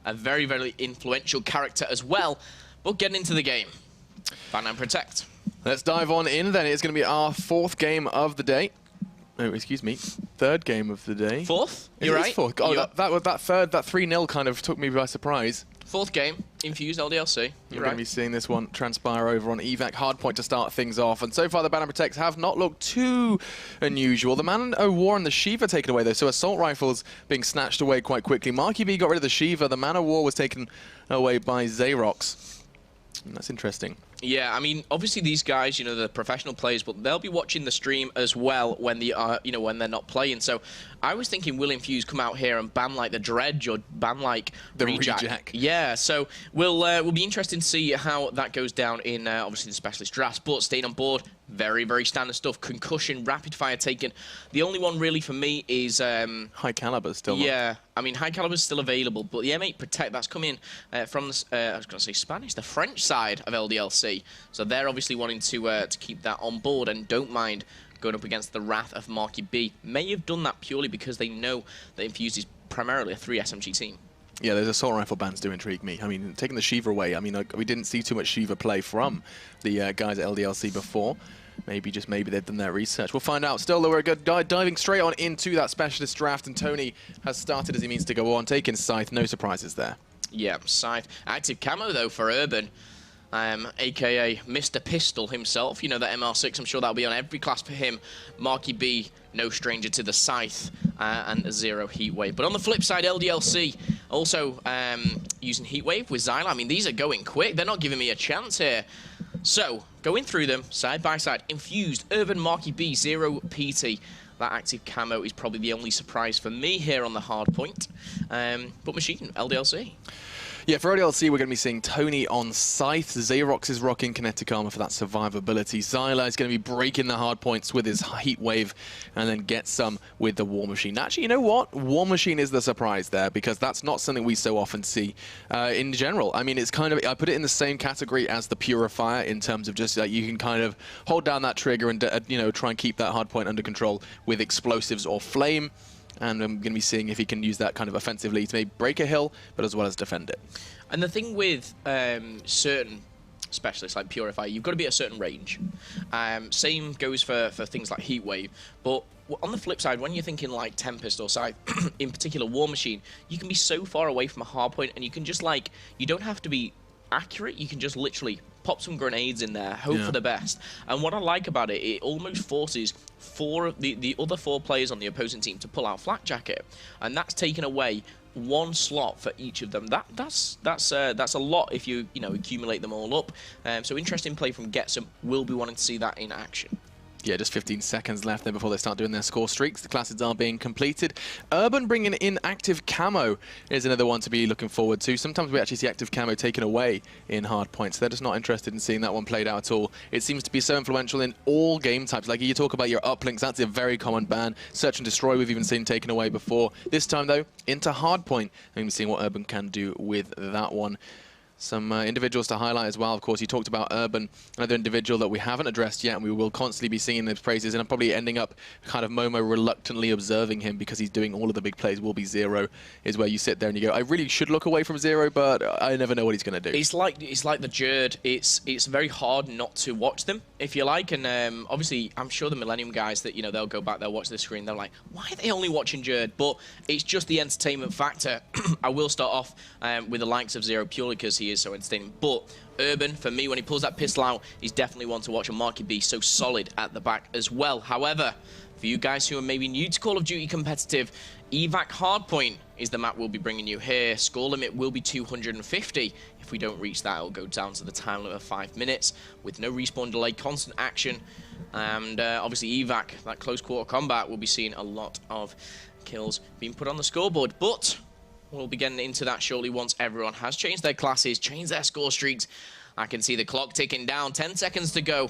a very, very influential character as well. But getting into the game, ban and protect. Let's dive on in then. It's going to be our 4th game of the day. Oh, excuse me. 3rd game of the day. 4th? You're right. 4th. Oh, that third, that 3-0 kind of took me by surprise. 4th game, Infused LDLC. We're going to be seeing this one transpire over on evac hardpoint to start things off. And so far, the ban and protects have not looked too unusual. The Man-O-War and the Shiva taken away, though, so assault rifles being snatched away quite quickly. MarkyB got rid of the Shiva. The Man-O-War was taken away by Zayrox. That's interesting. Yeah, I mean, obviously these guys, you know, they're professional players, but they'll be watching the stream as well when they are, you know, when they're not playing. So I was thinking, will Infused come out here and ban like the Dredge or ban like the Rejack? Yeah, so we'll be interested to see how that goes down in obviously the specialist drafts. But staying on board, very, very standard stuff. Concussion, rapid fire taken. The only one really for me is high caliber still. Yeah, I mean high caliber is still available, but the M8 protect that's coming from the I was going to say Spanish, the French side of LDLC. So they're obviously wanting to keep that on board and don't mind going up against the wrath of MarkyB. May have done that purely because they know that Infused is primarily a 3 SMG team. Yeah, those assault rifle bans do intrigue me. I mean, taking the Shiva away, I mean, we didn't see too much Shiva play from the guys at LDLC before. Maybe, just maybe, they've done their research. We'll find out. Still, though, we're a good guy diving straight on into that specialist draft, and Tony has started as he means to go on, taking Scythe. No surprises there. Yeah, Scythe. Active camo, though, for Urban. A.K.A. Mr. Pistol himself. You know, that MR6, I'm sure that'll be on every class for him. MarkyB, no stranger to the Scythe, and Zero Heatwave. But on the flip side, LDLC also using Heatwave with ZylewR. I mean, these are going quick. They're not giving me a chance here. So, going through them, side by side. Infused, Urban, MarkyB, Zero, Peatie. That active camo is probably the only surprise for me here on the hard point. But Machine, LDLC. Yeah, for LDLC, we're going to be seeing Tony on Scythe. Zayrox is rocking kinetic armor for that survivability. ZylewR is going to be breaking the hard points with his heat wave, and then Getsom with the War Machine. Actually, you know what? War Machine is the surprise there, because that's not something we so often see in general. I mean, it's kind of, I put it in the same category as the Purifier in terms of just that you can kind of hold down that trigger and you know, try and keep that hard point under control with explosives or flame. And I'm going to be seeing if he can use that kind of offensively to maybe break a hill, but as well as defend it. And the thing with certain specialists like Purifier, you've got to be at a certain range. Same goes for things like Heatwave. But on the flip side, when you're thinking like Tempest or Scythe, in particular War Machine, you can be so far away from a hardpoint, and you can just like, you don't have to be accurate, you can just literally pop some grenades in there, hope for the best. And what I like about it, it almost forces the other 4 players on the opposing team to pull out Flak Jacket, and that's taken away 1 slot for each of them. That's a lot if you accumulate them all up. So interesting play from Getsom. We'll be wanting to see that in action. Yeah, just 15 seconds left there before they start doing their score streaks. The classes are being completed. Urban bringing in active camo is another one to be looking forward to. Sometimes we actually see active camo taken away in hard points. They're just not interested in seeing that one played out at all. It seems to be so influential in all game types. Like you talk about your uplinks, that's a very common ban. Search and destroy, we've even seen taken away before. This time, though, into hard point. And we're seeing what Urban can do with that one. Some individuals to highlight as well. Of course, you talked about Urban, another individual that we haven't addressed yet, and we will constantly be singing his praises, and I'm probably ending up kind of Momo reluctantly observing him because he's doing all of the big plays. Will be Zero, is where you sit there and you go, I really should look away from Zero, but I never know what he's going to do. It's like the Jerd. It's very hard not to watch them, if you like, and obviously I'm sure the Millennium guys that, you know, they'll go back, they'll watch the screen, they're like, why are they only watching Jerd? But it's just the entertainment factor. I will start off with the likes of Zero purely because he is so entertaining. But Urban, for me, when he pulls that pistol out, he's definitely one to watch. And MarkyB so solid at the back as well. However, for you guys who are maybe new to Call of Duty competitive, evac hardpoint is the map we'll be bringing you here. Score limit will be 250. If we don't reach that, it'll go down to the time limit of 5 minutes with no respawn delay, constant action, and obviously evac, that close quarter combat, we'll be seeing a lot of kills being put on the scoreboard. But we'll be getting into that shortly once everyone has changed their classes, changed their score streaks. I can see the clock ticking down. 10 seconds to go.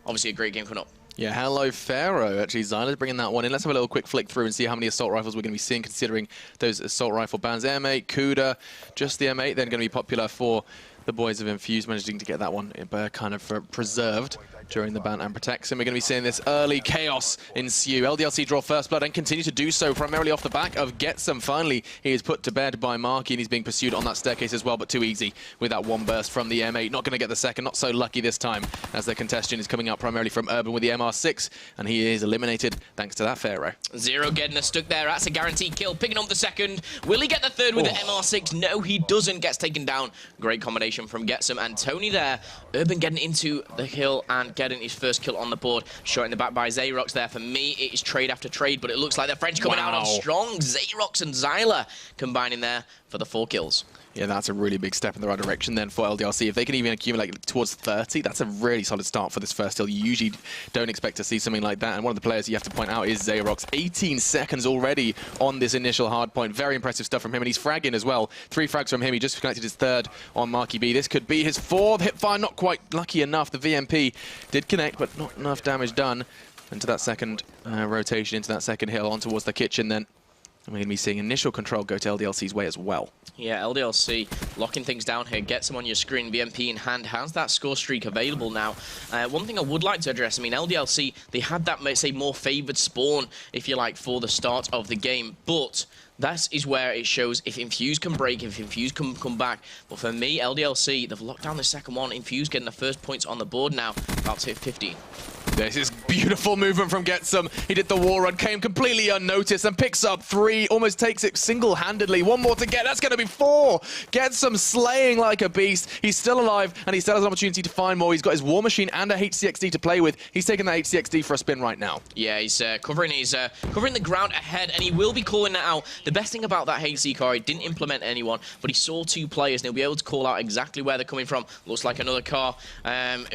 Obviously a great game coming up. Yeah, hello, Pharaoh. Actually, ZylewR's bringing that one in. Let's have a little quick flick through and see how many assault rifles we're going to be seeing, considering those assault rifle bans. M8, Cuda, just the M8, then going to be popular for the boys of Infused managing to get that one kind of preserved during the ban and protects. And we're going to be seeing this early chaos ensue. LDLC draw first blood and continue to do so primarily off the back of Getsom. Finally, he is put to bed by Marky, and he's being pursued on that staircase as well, but too easy with that one burst from the M8. Not going to get the second, not so lucky this time, as the contestant is coming out primarily from Urban with the MR6, and he is eliminated thanks to that Pharaoh. Zero getting us stuck there. That's a guaranteed kill. Picking up the second. Will he get the third with the MR6? No, he doesn't. Gets taken down. Great combination from Getsom and Tony there. Urban getting into the kill and getting his first kill on the board. Shot in the back by Zayrox there. For me, it is trade after trade, but it looks like the French coming out on strong. Zayrox and ZylewR combining there for the 4 kills. Yeah, that's a really big step in the right direction then for LDLC. If they can even accumulate towards 30, that's a really solid start for this first hill. You usually don't expect to see something like that. And one of the players you have to point out is Zayrox. 18 seconds already on this initial hard point. Very impressive stuff from him. And he's fragging as well. 3 frags from him. He just connected his third on MarkyB. This could be his 4th hipfire. Not quite lucky enough. The VMP did connect, but not enough damage done. Into that second rotation, into that second hill, on towards the kitchen then. And we're going to be seeing initial control go to LDLC's way as well. Yeah, LDLC locking things down here. Gets them on your screen. VMP in hand. Has that score streak available now? One thing I would like to address, I mean, LDLC, they had that, let's say, more favoured spawn, if you like, for the start of the game. But that is where it shows if Infused can break, if Infused can come back. But for me, LDLC, they've locked down the second one. Infused getting the first points on the board now. About to hit 15. This is beautiful movement from Getsom. He did the wall run, came completely unnoticed and picks up 3, almost takes it single-handedly. One more to get, that's going to be 4. Getsom slaying like a beast. He's still alive and he still has an opportunity to find more. He's got his War Machine and a HCXD to play with. He's taking that HCXD for a spin right now. Yeah, he's covering the ground ahead, and he will be calling that out. The best thing about that HC car, he didn't implement anyone, but he saw 2 players and he'll be able to call out exactly where they're coming from. Looks like another car,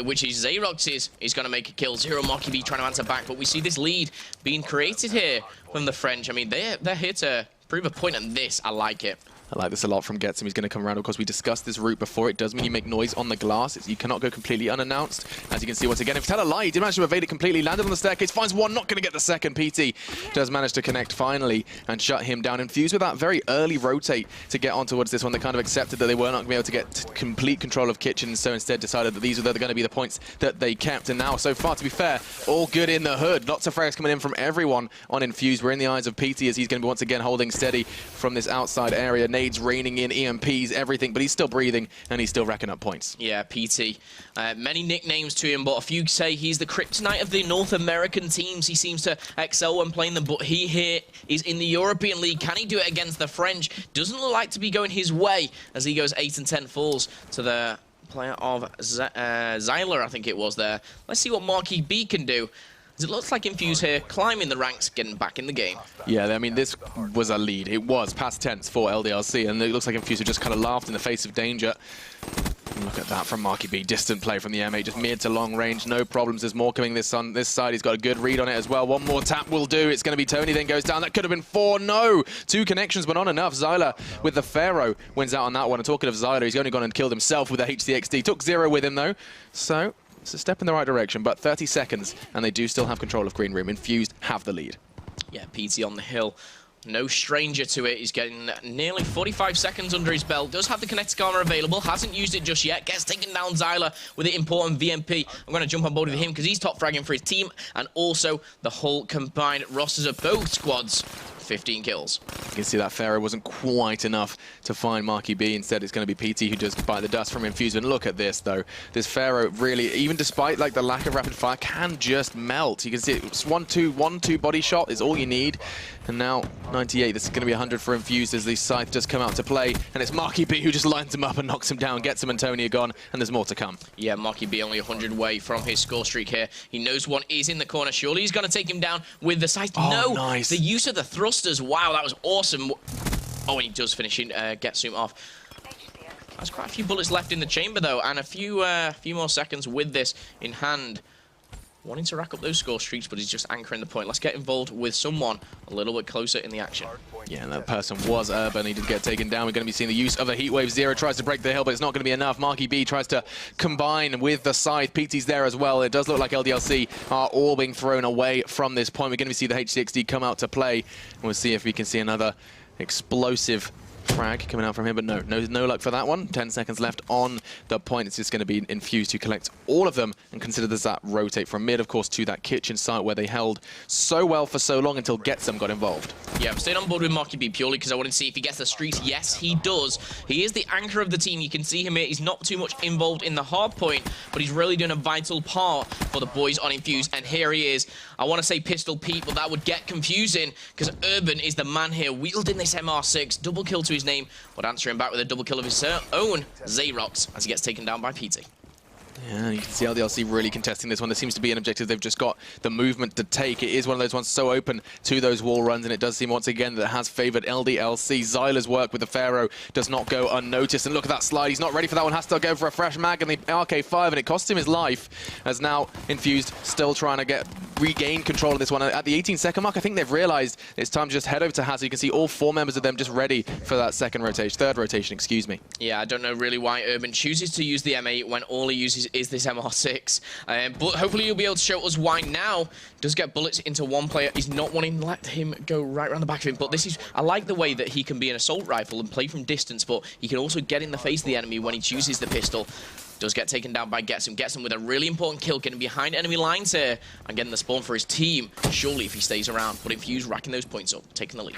which is Zayrox's. He's going to make a kill. MarkyB trying to answer back, but we see this lead being created here from the French. I mean, they're here to prove a point, and this, I like it. I like this a lot from Getsom. He's going to come around. Of course, we discussed this route before. It does mean you make noise on the glass. You cannot go completely unannounced. As you can see once again, if tell a lie, he did manage to evade it completely. Landed on the staircase, finds one, not going to get the second. Peatie does manage to connect finally and shut him down. Infused with that very early rotate to get on towards this one. They kind of accepted that they were not going to be able to get complete control of kitchen, and so instead decided that these were going to be the points that they kept. And now, so far, to be fair, all good in the hood. Lots of frags coming in from everyone on Infused. We're in the eyes of Peatie as he's going to be once again holding steady from this outside area. Nades raining in, EMPs, everything, but he's still breathing and he's still racking up points. Yeah, Peatie. Many nicknames to him, but a few say he's the kryptonite of the North American teams. He seems to excel when playing them, but he here is in the European League. Can he do it against the French? Doesn't look like to be going his way as he goes 8 and 10 falls to the player of ZylewR, I think it was there. Let's see what MarkyB can do. It looks like Infused here, climbing the ranks, getting back in the game. Yeah, I mean, this was a lead. It was past tense for LDLC, and it looks like Infused just kind of laughed in the face of danger. Look at that from MarkyB. Distant play from the M8, just mid to long range, no problems. There's more coming this side. He's got a good read on it as well. One more tap will do. It's going to be Tony, then goes down. That could have been 4. No! 2 connections, but not enough. ZylewR with the Pharaoh wins out on that one. And talking of ZylewR, he's only gone and killed himself with the HCXD. Took 0 with him, though. So it's a step in the right direction, but 30 seconds, and they do still have control of Green Room. Infused have the lead. Yeah, Peatie on the hill. No stranger to it. He's getting nearly 45 seconds under his belt. Does have the kinetic armor available. Hasn't used it just yet. Gets taken down ZylewR with the important VMP. I'm going to jump on board with him because he's top fragging for his team. And also the whole combined rosters of both squads. 15 kills. You can see that Pharaoh wasn't quite enough to find MarkyB. Instead, it's going to be Peatie who does bite the dust from Infused. And look at this, though. This Pharaoh really, even despite like the lack of rapid fire, can just melt. You can see it's 1-2 body shot is all you need. And now 98. This is going to be 100 for Infused as the scythe does come out to play. And it's MarkyB who just lines him up and knocks him down. Getsom and Tony are gone, and there's more to come. Yeah, MarkyB only 100 away from his score streak here. He knows one is in the corner. Surely he's going to take him down with the scythe. Oh, no, nice. The use of the thrusters. Wow, that was awesome. Oh, and he does finish Getsom off. There's quite a few bullets left in the chamber, though, and a few more seconds with this in hand. Wanting to rack up those score streaks, but he's just anchoring the point. Let's get involved with someone a little bit closer in the action. Yeah, and that person was Urban. He did get taken down. We're going to be seeing the use of the Heatwave. Zero tries to break the hill, but it's not going to be enough. MarkyB tries to combine with the scythe. Peatie's there as well. It does look like LDLC are all being thrown away from this point. We're going to see the HCXD come out to play, and we'll see if we can see another explosive frag coming out from here, but no luck for that one. 10 seconds left on the point. It's just going to be Infused to collect all of them, and consider there's that rotate from mid, of course, to that kitchen site where they held so well for so long until Getsom got involved. Yeah, I'm staying on board with MarkyB purely because I want to see if he gets the streaks. Yes, he does. He is the anchor of the team. You can see him here. He's not too much involved in the hard point, but he's really doing a vital part for the boys on Infused, and here he is. I want to say Pistol Pete, but that would get confusing because Urban is the man here, wielding this MR6, double kill to his name, but answering back with a double kill of his own, Zayrox, as he gets taken down by Peatie. Yeah, you can see LDLC really contesting this one. There seems to be an objective they've just got the movement to take. It is one of those ones so open to those wall runs, and it does seem once again that it has favored LDLC. ZylewR's work with the Pharaoh does not go unnoticed, and look at that slide. He's not ready for that one. Has to go for a fresh mag and the RK5, and it cost him his life. As now Infused still trying to regain control of this one. At the 18-second mark, I think they've realized it's time to just head over to Haz. You can see all 4 members of them just ready for that third rotation, excuse me. Yeah, I don't know really why Urban chooses to use the M8 when all he uses is this MR6. But hopefully you'll be able to show us why now. Does get bullets into one player. He's not wanting to let him go right around the back of him. But this is, I like the way that he can be an assault rifle and play from distance, but he can also get in the face of the enemy when he chooses the pistol. Does get taken down by Getsom. Getsom with a really important kill, getting behind enemy lines here and getting the spawn for his team. Surely if he stays around, but Infused racking those points up, taking the lead.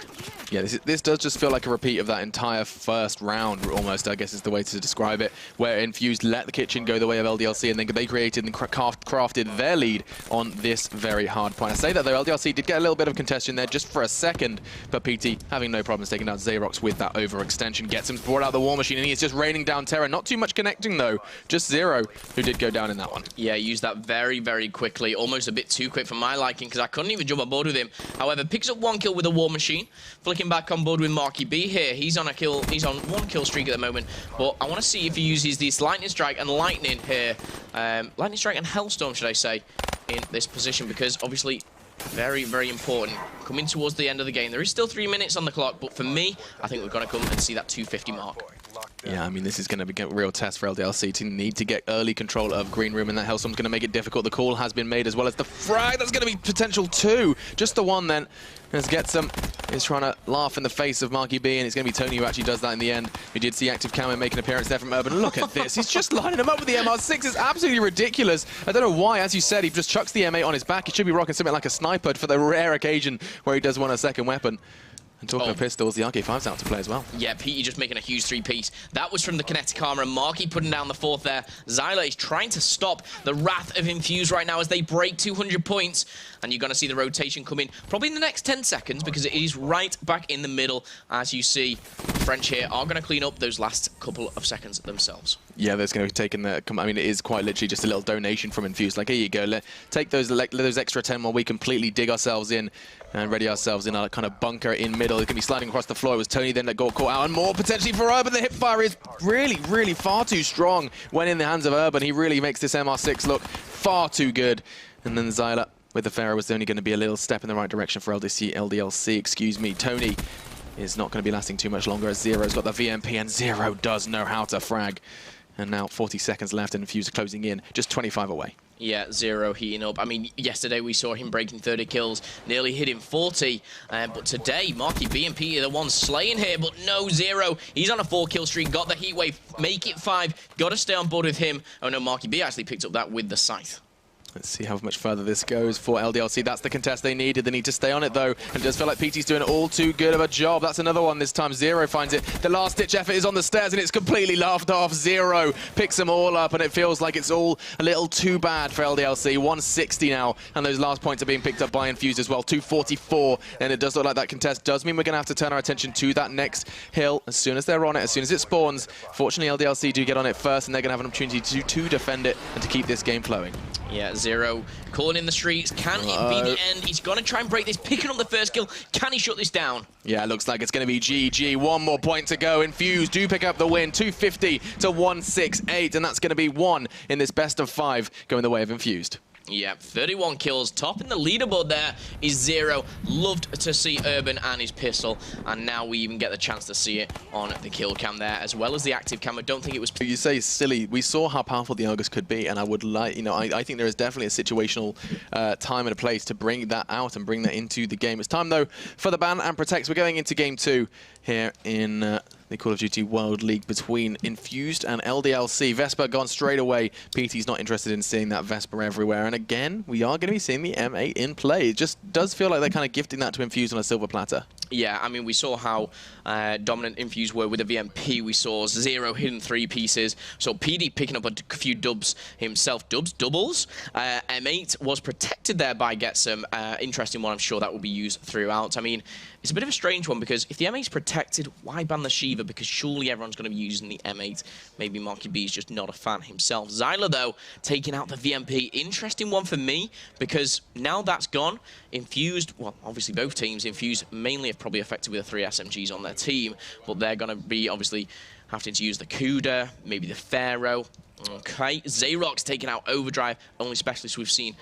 Yeah, this does just feel like a repeat of that entire first round, almost, I guess is the way to describe it, where Infused let the kitchen go the way of LDLC, and then they created and crafted their lead on this very hard point. I say that though, LDLC did get a little bit of contention there just for a second, but Peatie having no problems taking down Zayrox with that overextension. Getsom's brought out the war machine, and he is just raining down terror. Not too much connecting though, just Zero, who did go down in that one. Yeah, used that very, very quickly. Almost a bit too quick for my liking, because I couldn't even jump on board with him. However, picks up 1 kill with a war machine. Flicking back on board with MarkyB here. He's on 1 kill streak at the moment. But I want to see if he uses this Lightning Strike and Lightning here. Lightning Strike and Hellstorm, should I say, in this position, because obviously very, very important. Coming towards the end of the game. There is still 3 minutes on the clock, but for me, I think we're going to come and see that 250 mark. Yeah, I mean, this is going to be a real test for LDLC to need to get early control of Green Room, and that Hellstorm's going to make it difficult. The call has been made, as well as the frag. That's going to be potential 2. Just the 1 then, as Getsom is trying to laugh in the face of MarkyB, and it's going to be Tony who actually does that in the end. We did see active camo make an appearance there from Urban. Look at this. He's just lining him up with the MR6. It's absolutely ridiculous. I don't know why. As you said, he just chucks the M8 on his back. He should be rocking something like a sniper for the rare occasion where he does want a second weapon. And talking of pistols, the RK5's out to play as well. Yeah, Peatie just making a huge 3-piece. That was from the kinetic armor, and Marky putting down the 4th there. ZylewR is trying to stop the wrath of Infused right now as they break 200 points. And you're going to see the rotation come in probably in the next 10 seconds, because it is right back in the middle. As you see, the French here are going to clean up those last couple of seconds themselves. Yeah, that's going to be taken the. I mean, it is quite literally just a little donation from Infused. Like, here you go. Take those extra 10 while we completely dig ourselves in and ready ourselves in our kind of bunker in middle. It can be sliding across the floor. It was Tony then that got caught out, and more potentially for Urban. The hipfire is really, really far too strong when in the hands of Urban. He really makes this MR6 look far too good. And then ZylewR with the Pharaoh was only going to be a little step in the right direction for LDLC, excuse me. Tony is not going to be lasting too much longer, as Zero's got the VMP, and Zero does know how to frag. And now 40 seconds left, and Infused closing in, just 25 away. Yeah, Zero heating up. I mean, yesterday we saw him breaking 30 kills, nearly hitting 40. But today, MarkyB and Peatie are the ones slaying here. But no, Zero. He's on a 4-kill streak, got the heat wave, make it 5. Got to stay on board with him. Oh no, MarkyB actually picked up that with the scythe. Let's see how much further this goes for LDLC. That's the contest they needed. They need to stay on it, though. And it does feel like Peatie's doing all too good of a job. That's another one this time. Zero finds it. The last-ditch effort is on the stairs, and it's completely laughed off. Zero picks them all up, and it feels like it's all a little too bad for LDLC. 160 now, and those last points are being picked up by Infused as well. 244, and it does look like that contest does mean we're going to have to turn our attention to that next hill as soon as they're on it, as soon as it spawns. Fortunately, LDLC do get on it first, and they're going to have an opportunity to defend it and to keep this game flowing. Yeah, Zero calling in the streets. Can it be the end? He's going to try and break this, picking up the first kill. Can he shut this down? Yeah, it looks like it's going to be GG. 1 more point to go. Infused do pick up the win, 250 to 168, and that's going to be 1 in this best of 5 going the way of Infused. Yeah, 31 kills. Top in the leaderboard there is Zero. Loved to see Urban and his pistol. And now we even get the chance to see it on the kill cam there, as well as the active cam. I don't think it was... You say silly. We saw how powerful the Argus could be, and I would like, you know, I think there is definitely a situational time and a place to bring that out and bring that into the game. It's time, though, for the ban and protects. We're going into game 2 here in... the Call of Duty World League between Infused and LDLC. Vesper gone straight away. Petie's not interested in seeing that Vesper everywhere. And again, we are going to be seeing the M8 in play. It just does feel like they're kind of gifting that to Infused on a silver platter. Yeah, I mean, we saw how dominant Infused were with the VMP. We saw Zero hitting 3 pieces. So Peatie picking up a few dubs himself. Doubles. M8 was protected there by Getsom. Interesting one. I'm sure that will be used throughout. I mean, it's a bit of a strange one because if the M8's protected, why ban the Shiva? Because surely everyone's going to be using the M8. Maybe MarkyB is just not a fan himself. ZylewR, though, taking out the VMP. Interesting one for me because now that's gone, Infused, well, obviously both teams, Infused mainly have probably affected with the 3 SMGs on their team, but they're going to be obviously having to use the Kuda, maybe the Pharaoh. Okay, Zayrox taking out Overdrive, only specialist we've seen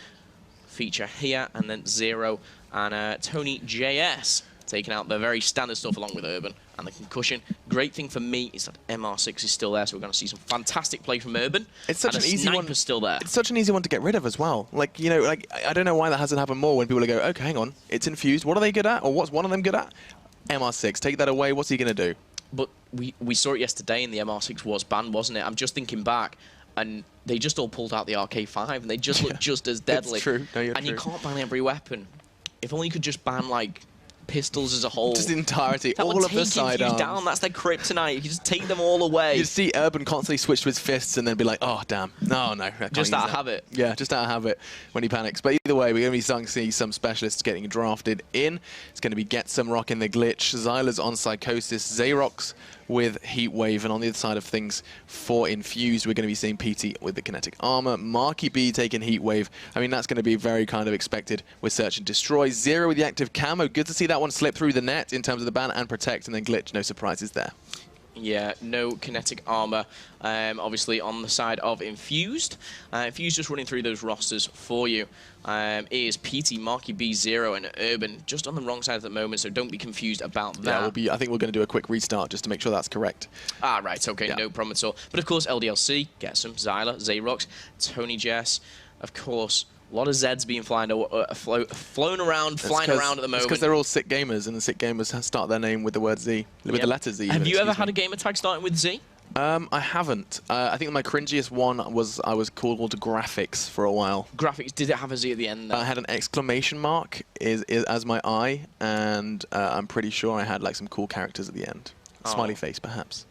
feature here, and then Zero and TonyJa taking out the very standard stuff along with Urban and the concussion. Great thing for me is that MR6 is still there, so we're going to see some fantastic play from Urban. It's such an easy one. Still there. It's such an easy one to get rid of as well. Like, you know, like I don't know why that hasn't happened more when people go, okay, hang on, it's Infused. What are they good at? Or what's one of them good at? MR6. Take that away. What's he going to do? But we saw it yesterday, and the MR6 was banned, wasn't it? I'm just thinking back, and they just all pulled out the RK5, and they just look just as deadly. It's true. No, you're and true. you can't ban every weapon. If only you could just ban, like, pistols as a whole. Just the entirety, that all of the sidearms. Down. That's their kryptonite. You just take them all away. You see Urban constantly switch to his fists and then be like, oh, damn. No, I can't just out of habit. Yeah, just out of habit when he panics. But either way, we're going to be starting to see some specialists getting drafted in. It's going to be Getsom rocking the glitch. ZylewR's on Psychosis. Zayrox with Heatwave. And on the other side of things, for Infused, we're going to be seeing Peatie with the kinetic armor. MarkyB taking Heatwave. I mean, that's going to be very kind of expected with Search and Destroy. Zero with the active camo. Good to see that one slip through the net in terms of the ban and protect, and then glitch. No surprises there. Yeah, no kinetic armor, obviously, on the side of Infused. Infused just running through those rosters for you is Peatie, MarkyB, Zero, and Urban, just on the wrong side at the moment, so don't be confused about that. Yeah, I think we're going to do a quick restart just to make sure that's correct. Ah, right, okay, yeah. No problem at all. But, of course, LDLC, Getsom, ZylewR, Zayrox, TonyJa, of course. A lot of Zeds being flying around at the moment. It's because they're all sick gamers, and the sick gamers start their name with the word Z, with the letter Z. Have you ever had a gamer tag starting with Z? I haven't. I think my cringiest one was I was called Graphics for a while. Graphics, did it have a Z at the end? I had an exclamation mark as my I, and I'm pretty sure I had like some cool characters at the end. Smiley face, perhaps.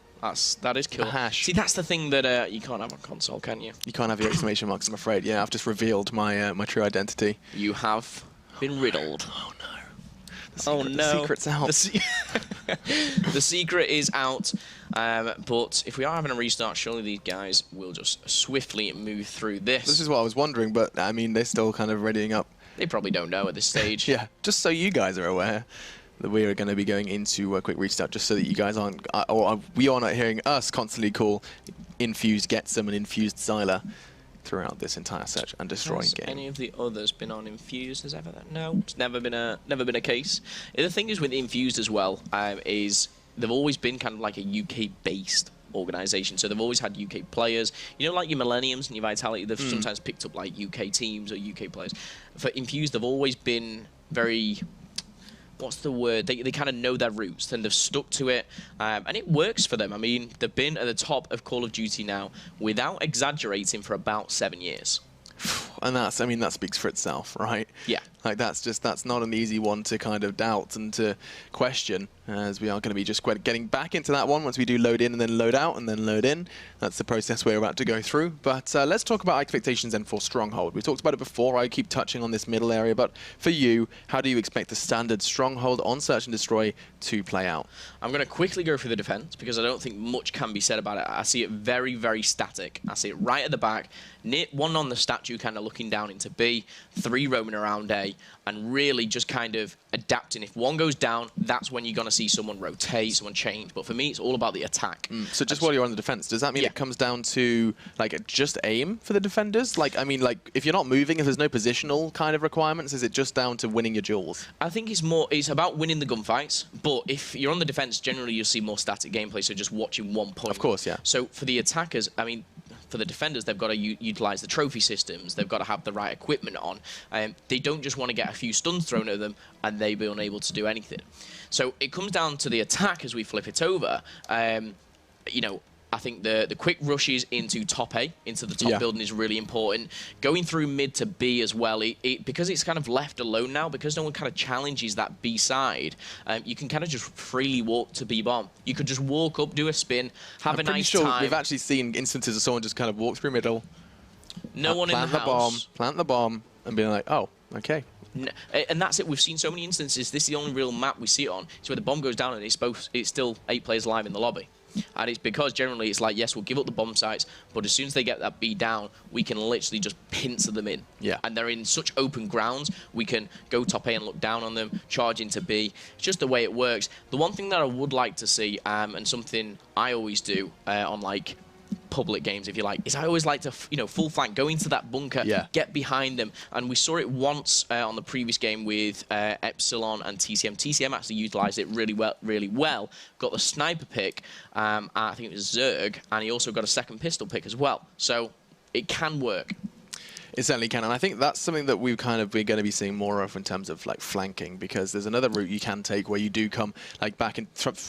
That is cool. Hash. See, that's the thing that you can't have on console, can you? You can't have the exclamation marks, I'm afraid. Yeah, I've just revealed my my true identity. You have been riddled. Oh no. The secret's out. The secret is out. But if we are having a restart, surely these guys will just swiftly move through this. This is what I was wondering, but I mean, they're still kind of readying up. They probably don't know at this stage. Yeah, just so you guys are aware that we are going to be going into a quick restart, just so that you guys aren't, or we are not hearing us constantly call Infused Getsom and Infused ZylewR throughout this entire Search and Destroy game. Has any of the others been on Infused? Has ever that? No, it's never been a case. The thing is with Infused as well, is they've always been kind of like a UK-based organisation, so they've always had UK players. You know, like your Millenniums and your Vitality, they've sometimes picked up like UK teams or UK players. For Infused, they've always been very... What's the word? They kind of know their roots, and they've stuck to it, and it works for them. I mean, they've been at the top of Call of Duty now, without exaggerating, for about 7 years. And that's, I mean, that speaks for itself, right? Yeah. Like, that's not an easy one to kind of doubt and to question, as we are going to be just getting back into that one once we do load in and then load out and then load in. That's the process we're about to go through. But let's talk about expectations then for Stronghold. We talked about it before. I keep touching on this middle area, but for you, how do you expect the standard Stronghold on Search and Destroy to play out? I'm going to quickly go through the defense because I don't think much can be said about it. I see it very, very static. I see it right at the back, one on the statue kind of looking down into B, 3 roaming around A, and really just kind of adapting. If one goes down, that's when you're going to see someone rotate, someone change. But for me, it's all about the attack. So just while you're on the defense, does that mean it comes down to like just aim for the defenders? Like, I mean, like if you're not moving, if there's no positional kind of requirements, is it just down to winning your duels? I think it's about winning the gunfights. But if you're on the defense, generally you'll see more static gameplay, so just watching one point. Of course, yeah. So for the attackers, I mean, for the defenders, they've got to utilize the trophy systems. They've got to have the right equipment on. They don't just want to get a few stuns thrown at them and they be unable to do anything. So it comes down to the attack as we flip it over. You know, I think the quick rushes into top A, into the top building is really important. Going through mid to B as well, because it's kind of left alone now, because no one kind of challenges that B side, you can kind of just freely walk to B bomb. You could just walk up, do a spin, have a nice time. We've actually seen instances of someone just kind of walk through middle, no one in the house, plant the bomb, and being like, oh, okay. And that's it. We've seen so many instances. This is the only real map we see it on. It's where the bomb goes down and it's still 8 players alive in the lobby. And it's because generally it's like, yes, we'll give up the bomb sites, but as soon as they get that B down, we can literally just pincer them in. Yeah. And they're in such open grounds, we can go top A and look down on them, charge into B. It's just the way it works. The one thing that I would like to see, and something I always do on like public games, if you like, is I always like to, you know, full flank, go into that bunker, get behind them. And we saw it once on the previous game with Epsilon and TCM. TCM actually utilized it really well. Got the sniper pick, I think it was Zerg, and he also got a second pistol pick as well. So it can work. It certainly can, and I think that's something that we're going to be seeing more of in terms of like flanking, because there's another route you can take where you do come like back and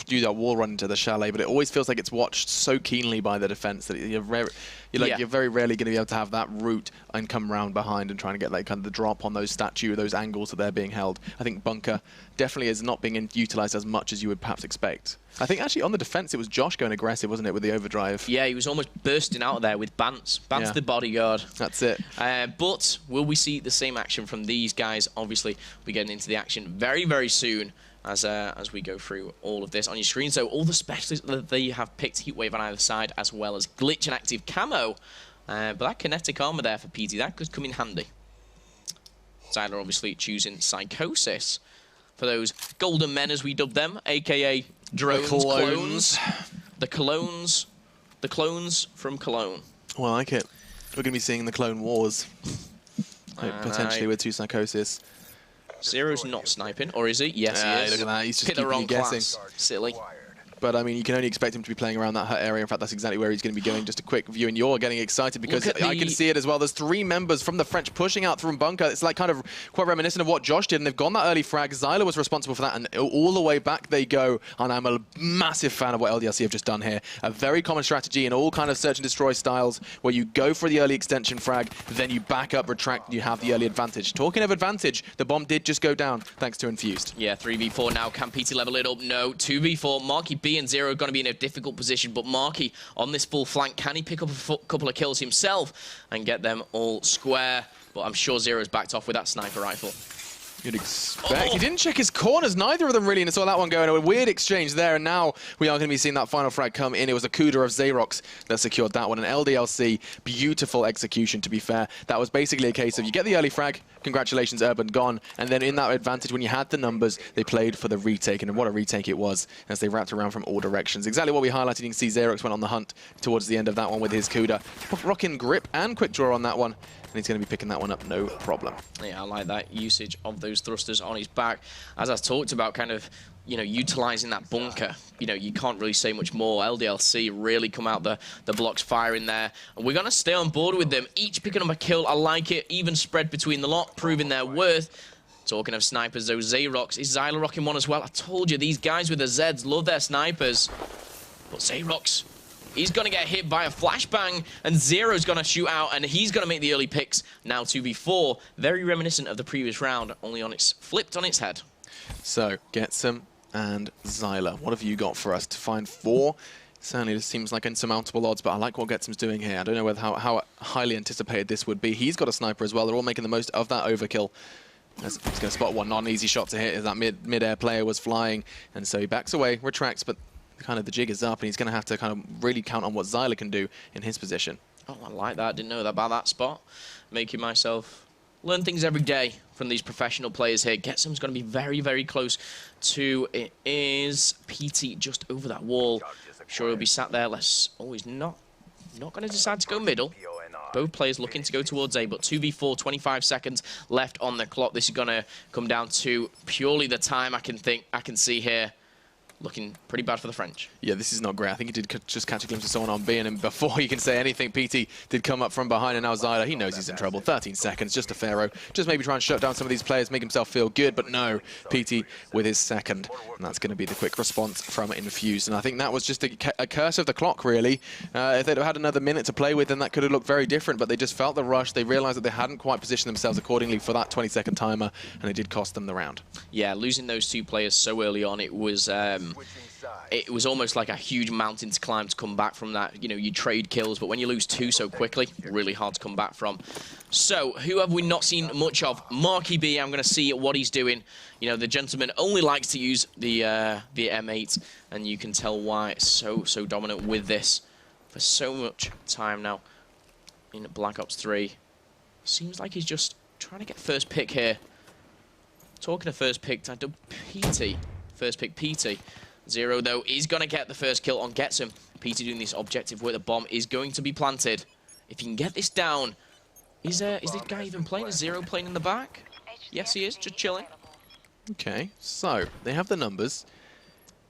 do that wall run into the chalet, but it always feels like it's watched so keenly by the defense that you're very rarely going to be able to have that route and come round behind and trying to get like kind of the drop on those statue, those angles that they're being held. I think bunker definitely is not being utilized as much as you would perhaps expect. I think actually on the defense it was Josh going aggressive, wasn't it, with the overdrive? Yeah, he was almost bursting out there with Bance. Bance the bodyguard. That's it. But will we see the same action from these guys? Obviously, we're getting into the action very, very soon as we go through all of this on your screen. So all the specialists that they have picked Heatwave on either side, as well as Glitch and Active Camo. But that kinetic armor there for Peatie, that could come in handy. ZylewR obviously choosing Psychosis for those golden men, as we dub them, aka drones, clones. The clones from Cologne. Well, I like it. We're going to be seeing the Clone Wars, potentially with 2 Psychosis. Zero's not sniping, or is he? Yes, he is. Look at that. He's just picked the wrong guessing. Class. Silly. But, I mean, you can only expect him to be playing around that hut area. In fact, that's exactly where he's going to be going. Just a quick view, and you're getting excited because I can see it as well. There's 3 members from the French pushing out through bunker. It's like kind of quite reminiscent of what Josh did, and they've gone that early frag. ZylewR was responsible for that, and all the way back they go. And I'm a massive fan of what LDLC have just done here. A very common strategy in all kind of search and destroy styles, where you go for the early extension frag, then you back up, retract, and you have the early advantage. Talking of advantage, the bomb did just go down, thanks to Infused. Yeah, 3v4 now. Can Peatie level it up? No. 2v4. MarkyB and Zero are going to be in a difficult position, but Marky on this full flank, can he pick up a couple of kills himself and get them all square? But I'm sure Zero's backed off with that sniper rifle. You'd expect. He didn't check his corners, neither of them really, and I saw that one going. A weird exchange there, and now we are going to be seeing that final frag come in. It was a CUDA of Zayrox that secured that one. An LDLC, beautiful execution, to be fair. That was basically a case of you get the early frag, congratulations, Urban, gone. And then in that advantage, when you had the numbers, they played for the retake, and what a retake it was as they wrapped around from all directions. Exactly what we highlighted. You can see Zayrox went on the hunt towards the end of that one with his CUDA. Rocking grip and quick draw on that one. And he's going to be picking that one up, no problem. Yeah, I like that usage of those thrusters on his back. As I talked about, kind of, you know, utilizing that bunker. You know, you can't really say much more. LDLC really come out the blocks firing there. And we're going to stay on board with them, each picking up a kill. I like it. Even spread between the lot, proving their worth. Talking of snipers, though, Zayrox, is ZylewR rocking one as well? I told you, these guys with the Zeds love their snipers. But Zayrox, he's going to get hit by a flashbang, and Zero's going to shoot out, and he's going to make the early picks. Now 2v4, very reminiscent of the previous round, only on its flipped on its head. So, Getsom and ZylewR, what have you got for us to find 4? Certainly this seems like insurmountable odds, but I like what Getsom's doing here. I don't know how highly anticipated this would be. He's got a sniper as well. They're all making the most of that overkill. He's going to spot one, not an easy shot to hit as that mid-air player was flying, and so he backs away, retracts, but kind of the jig is up, and he's going to have to kind of really count on what ZylewR can do in his position. Oh, I like that. Didn't know about that spot. Making myself learn things every day from these professional players here. Getsom's going to be very, very close to it. Is Peatie just over that wall? I'm sure he'll be sat there. He's not going to decide to go middle. Both players looking to go towards A, but 2v4, 25 seconds left on the clock. This is going to come down to purely the time I can see here. looking pretty bad for the French. Yeah, this is not great. I think he did just catch a glimpse of someone on B, and then before he can say anything, Peatie did come up from behind, and now ZylewR, he knows he's in trouble. 13 seconds, just a Pharaoh. Just maybe try and shut down some of these players, make himself feel good, but no, Peatie with his second. And that's going to be the quick response from Infused. And I think that was just a curse of the clock, really. If they'd have had another minute to play with, then that could have looked very different, but they just felt the rush. They realized that they hadn't quite positioned themselves accordingly for that 20-second timer, and it did cost them the round. Yeah, losing those two players so early on, it was almost like a huge mountain to climb to come back from that. You know, you trade kills, but when you lose two so quickly, really hard to come back from. So, who have we not seen much of? MarkyB, I'm going to see what he's doing. You know, the gentleman only likes to use the M8, and you can tell why it's so dominant with this for so much time now in Black Ops 3. Seems like he's just trying to get first pick here. Talking of first pick, I did Peatie. First pick Peatie. Zero, though, is going to get the first kill on Getsom. Peatie doing this objective where the bomb is going to be planted. If he can get this down, is this guy even playing? Is Zero playing in the back? Yes, he is, just chilling. Okay, so they have the numbers.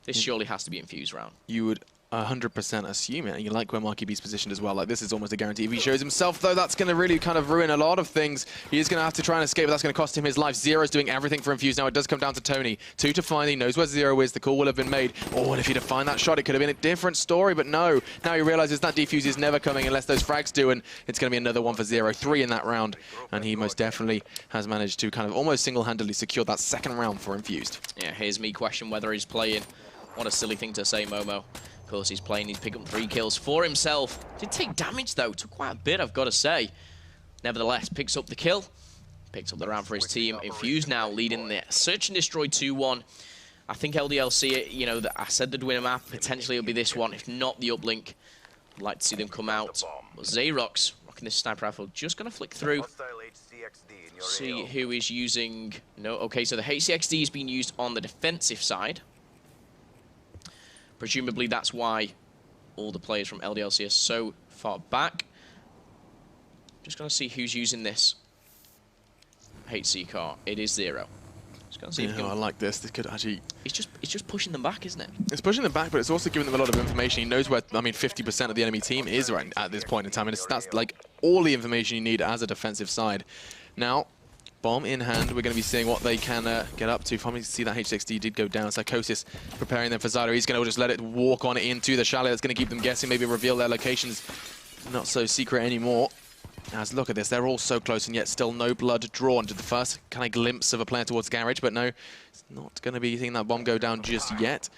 This surely has to be Infused round. You would 100% assume it, and you like where MarkyB's positioned as well. Like, this is almost a guarantee. If he shows himself, though, that's going to really kind of ruin a lot of things. He is going to have to try and escape, but that's going to cost him his life. Zero's doing everything for Infused now. It does come down to Tony. 2 to find. He knows where Zero is. The call will have been made. Oh, and if he'd have found that shot, it could have been a different story, but no. Now he realizes that defuse is never coming unless those frags do, and it's going to be another one for Zero. 3 in that round, and he most definitely has managed to kind of almost single-handedly secure that second round for Infused. Yeah, here's me question whether he's playing. What a silly thing to say, Momo. Of course, he's playing. He's picked up 3 kills for himself. Did take damage, though. Took quite a bit, I've got to say. Nevertheless, picks up the kill. Picks up the round for his team. Infused now leading the Search and Destroy 2-1. I think LDLC, you know, I said they'd win a map. Potentially it'll be this one, if not the uplink. I'd like to see them come out. But Zayrox, rocking this sniper rifle, just going to flick through. See who is using... No, okay, so the HCXD is being used on the defensive side. Presumably that's why all the players from LDLC are so far back. Just going to see who's using this HC car. It is Zero. Just going to see if I like this. This could actually... It's just pushing them back, isn't it? It's pushing them back, but it's also giving them a lot of information. He knows where, I mean, 50% of the enemy team is right at this point in time, and that's like all the information you need as a defensive side. Now, bomb in hand, we're going to be seeing what they can get up to. Finally, see that H6D did go down. Psychosis preparing them for ZylewR. He's going to just let it walk on into the chalet. That's going to keep them guessing, maybe reveal their locations. Not so secret anymore. As look at this, they're all so close and yet still no blood drawn. To the first kind of glimpse of a player towards Garage, but no, it's not going to be seeing that bomb go down just yet.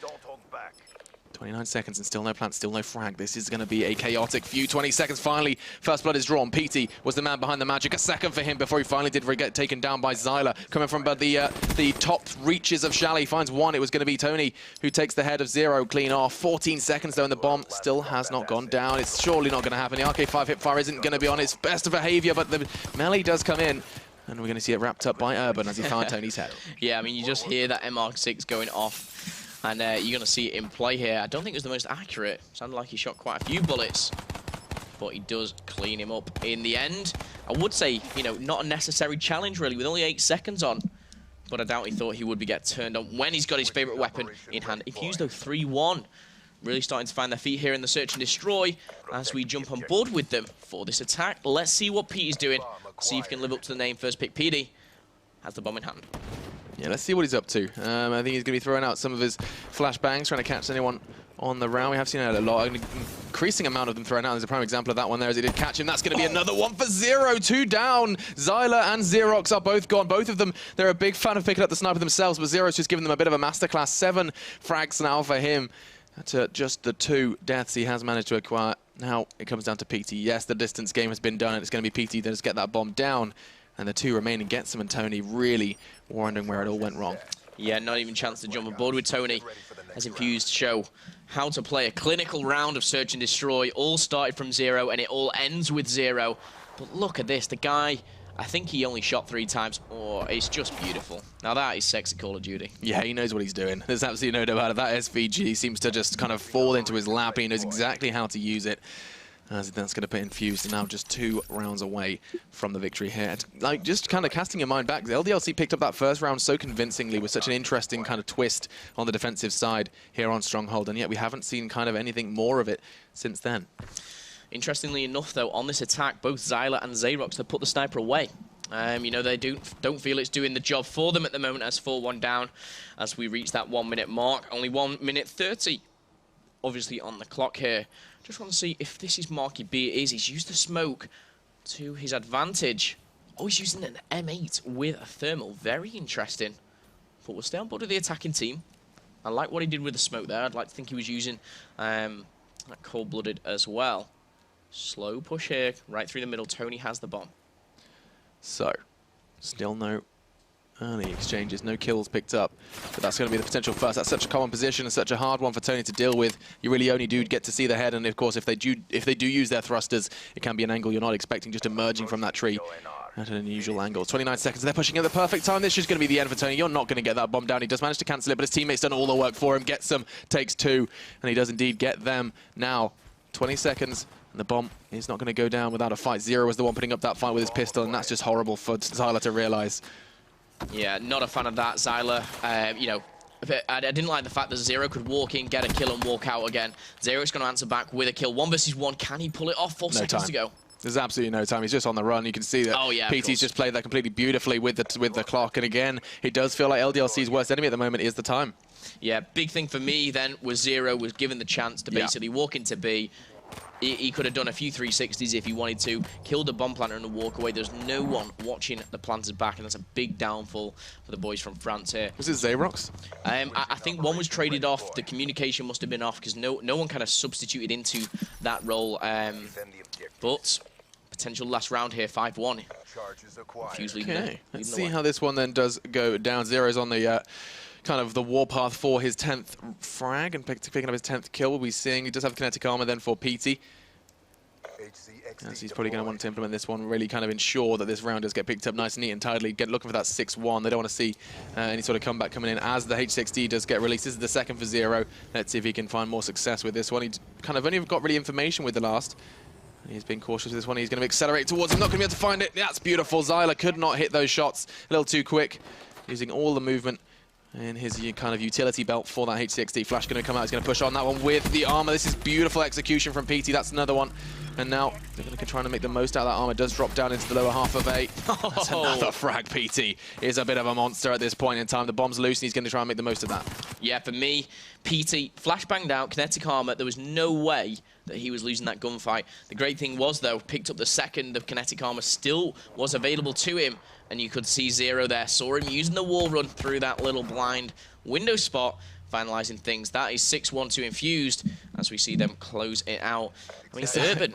29 seconds and still no plant, still no frag. This is going to be a chaotic few 20 seconds. Finally, first blood is drawn. Peatie was the man behind the magic. A second for him before he finally did get taken down by ZylewR. Coming from the top reaches of Chalet, finds one. It was going to be Tony who takes the head of Zero clean off. 14 seconds though, and the bomb still has not gone down. It's surely not going to happen. The RK5 hipfire isn't going to be on its best behavior, but the melee does come in. And we're going to see it wrapped up by Urban as he found Tony's head. Yeah, I mean, you just hear that MR6 going off. And you're going to see it in play here. I don't think it was the most accurate. Sounded like he shot quite a few bullets. But he does clean him up in the end. I would say, you know, not a necessary challenge, really, with only 8 seconds on. But I doubt he thought he would be get turned on when he's got his favourite weapon in hand. Infused, though, 3-1. Really starting to find their feet here in the Search and Destroy as we jump on board with them for this attack. Let's see what Petey's doing. See if he can live up to the name. First pick, Peatie has the bomb in hand. Yeah, let's see what he's up to. I think he's going to be throwing out some of his flashbangs, trying to catch anyone on the round. We have seen a lot, an increasing amount of them thrown out. There's a prime example of that one there as he did catch him. That's going to be another one for Zero. 2 down. ZylewR and Zayrox are both gone. Both of them, they're a big fan of picking up the sniper themselves, but Zero's just giving them a bit of a masterclass. 7 frags now for him. That's just the 2 deaths he has managed to acquire. Now it comes down to Peatie. Yes, the distance game has been done, and it's going to be Peatie that has get that bomb down. And the 2 remaining, Getsom and Tony, really wondering where it all went wrong. Yeah, not even chance to jump on board with Tony. As Infused show how to play a clinical round of Search and Destroy. All started from Zero, and it all ends with Zero. But look at this. The guy, I think he only shot 3 times. Oh, it's just beautiful. Now that is sexy Call of Duty. Yeah, he knows what he's doing. There's absolutely no doubt about it. That SVG seems to just kind of fall into his lap. He knows exactly how to use it. As that's going to put Infused now just 2 rounds away from the victory here. And, like, just kind of casting your mind back, the LDLC picked up that first round so convincingly with such an interesting kind of twist on the defensive side here on Stronghold, and yet we haven't seen kind of anything more of it since then. Interestingly enough, though, on this attack, both ZylewR and Zayrox have put the sniper away. You know, they don't feel it's doing the job for them at the moment as 4-1 down as we reach that 1 minute mark. Only 1 minute 30, obviously, on the clock here. Just want to see if this is MarkyB. It is. He's used the smoke to his advantage. Oh, he's using an M8 with a thermal. Very interesting. But we'll stay on board with the attacking team. I like what he did with the smoke there. I'd like to think he was using that cold-blooded as well. Slow push here, right through the middle. Tony has the bomb. So, still no early exchanges, no kills picked up, but that's going to be the potential first. That's such a common position and such a hard one for Tony to deal with. You really only do get to see the head, and of course, if they do use their thrusters, it can be an angle you're not expecting, just emerging from that tree at an unusual angle. 29 seconds, they're pushing at the perfect time. This is going to be the end for Tony. You're not going to get that bomb down. He does manage to cancel it, but his teammates done all the work for him. Getsom takes 2, and he does indeed get them. Now, 20 seconds. And the bomb is not going to go down without a fight. Zero was the one putting up that fight with his pistol, and that's just horrible for ZylewR to realize. Yeah, not a fan of that, ZylewR. You know, I didn't like the fact that Zero could walk in, get a kill, and walk out again. Zero's going to answer back with a kill. 1 versus 1. Can he pull it off? 4 seconds to go. There's absolutely no time. He's just on the run. You can see that Peatie's just played that completely beautifully with the clock. And again, it does feel like LDLC's worst enemy at the moment is the time. Yeah, big thing for me then was Zero was given the chance to basically walk into B. He could have done a few 360s if he wanted to, killed the bomb planter and walk away. There's no one watching the planters back, and that's a big downfall for the boys from France here. Was it Zayrox? I think one was traded off. The communication must have been off because no one kind of substituted into that role. But potential last round here, 5-1. Okay, let's see how this one then does go down. Zero's on the kind of the warpath for his 10th frag and picking up his 10th kill. We'll be seeing he does have kinetic armor then for Peatie. As he's probably going to want to implement this one, really kind of ensure that this round does get picked up nice and neat and tidily. Looking for that 6-1. They don't want to see any sort of comeback coming in as the H6D does get released. This is the second for Zero. Let's see if he can find more success with this one. He kind of only got really information with the last. He's been cautious with this one. He's going to accelerate towards him. Not going to be able to find it. That's beautiful. ZylewR could not hit those shots. A little too quick. Using all the movement in his kind of utility belt for that H6D. Flash going to come out. He's going to push on that one with the armor. This is beautiful execution from Peatie. That's another one. And now they're going to try to make the most out of that armor. Does drop down into the lower half of A. That's another frag. Peatie is a bit of a monster at this point in time. The bomb's loose and he's going to try and make the most of that. Yeah, for me, Peatie flash banged out, kinetic armor. There was no way that he was losing that gunfight. The great thing was, though, picked up the second. The kinetic armor still was available to him. And you could see Zero there. Saw him using the wall run through that little blind window spot, finalizing things. That is 6-1 to Infused as we see them close it out. I mean,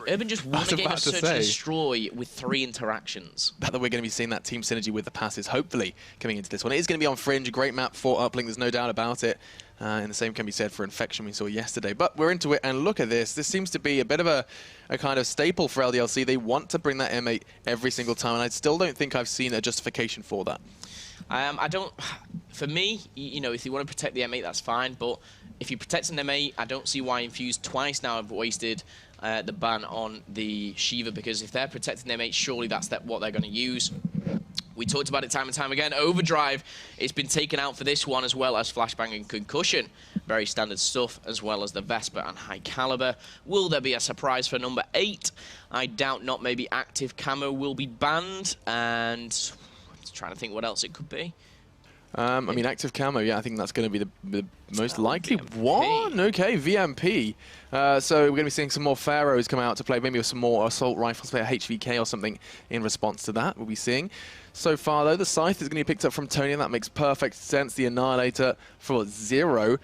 Urban just won a game of Search and Destroy with 3 interactions. That we're going to be seeing that team synergy with the passes, hopefully, coming into this one. It is going to be on Fringe, a great map for Uplink, there's no doubt about it. And the same can be said for Infection we saw yesterday. But we're into it, and look at this. This seems to be a bit of a kind of staple for LDLC. They want to bring that M8 every single time, and I still don't think I've seen a justification for that. I don't... For me, you know, if you want to protect the M8, that's fine. But if you protect an M8, I don't see why Infused twice now have wasted the ban on the Shiva, because if they're protecting the M8, surely that's what they're going to use. We talked about it time and time again. Overdrive, it's been taken out for this one, as well as Flashbang and Concussion. Very standard stuff, as well as the Vesper and High Caliber. Will there be a surprise for number 8? I doubt not. Maybe Active Camo will be banned, and I'm just trying to think what else it could be. I mean, Active Camo, yeah, I think that's going to be the most likely one. Okay, VMP. So we're going to be seeing some more Pharaohs come out to play, maybe with some more assault rifles, play a HVK or something in response to that. We'll be seeing. So far, though, the Scythe is going to be picked up from Tony, and that makes perfect sense. The Annihilator for Zero.